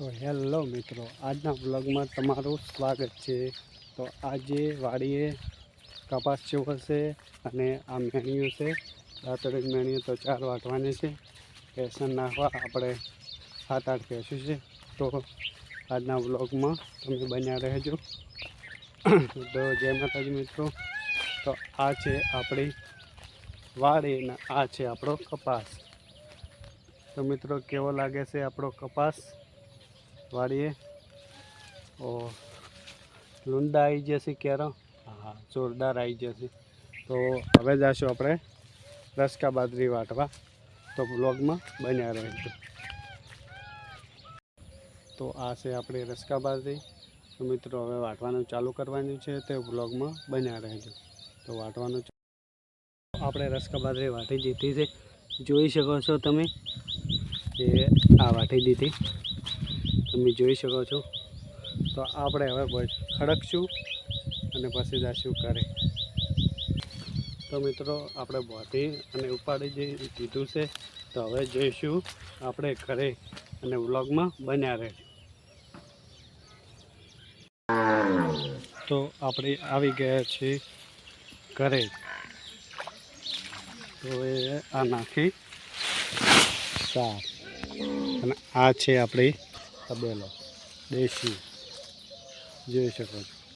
તો હેલો મિત્રો, આજના બ્લોગમાં તમારું સ્વાગત છે। તો આજે વાડીએ કપાસ જેવો છે અને આ મેણિયું છે, દાંતડી મેણિયું તો 4 વાટવાની છે। પેસન નાખવા આપણે 7-8 ભેંસું છે। તો આજના બ્લોગમાં તમે બન્યા રહેજો। તો જય માતાજી મિત્રો। તો આ છે આપણી વાડી અને આ છે આપણો કપાસ। તો મિત્રો કેવો લાગે છે આપણો કપાસ વાડીએ? ઓ લૂંડા આવી જશે ક્યારે? હા, જોરદાર આવી જશે। તો હવે જઈશું આપણે રસકા બાજરી વાટવા। તો બ્લોગમાં બન્યા રહેજો। તો આ છે આપણી રસકા બાજરી। તો મિત્રો હવે વાટવાનું ચાલુ કરવાનું છે, તે બ્લોગમાં બન્યા રહેજો। તો વાટવાનું આપણે રસકા બાજરી વાટી દીધી છે, જોઈ શકો છો તમે કે આ વાટી દીધી તમે જોઈ શકો છો। તો આપણે હવે ખડકશું અને પછી જઈશું ઘરે। તો મિત્રો આપણે બોધી અને ઉપાડી દીધું છે। તો હવે જઈશું આપણે ઘરે અને વ્લોગમાં બન્યા રહેજો। તો આપણે આવી ગયા છીએ ઘરે। તો એ આ નાખી સાર અને આ છે આપણી તબેલો દેશી, જોઈ શકો છો।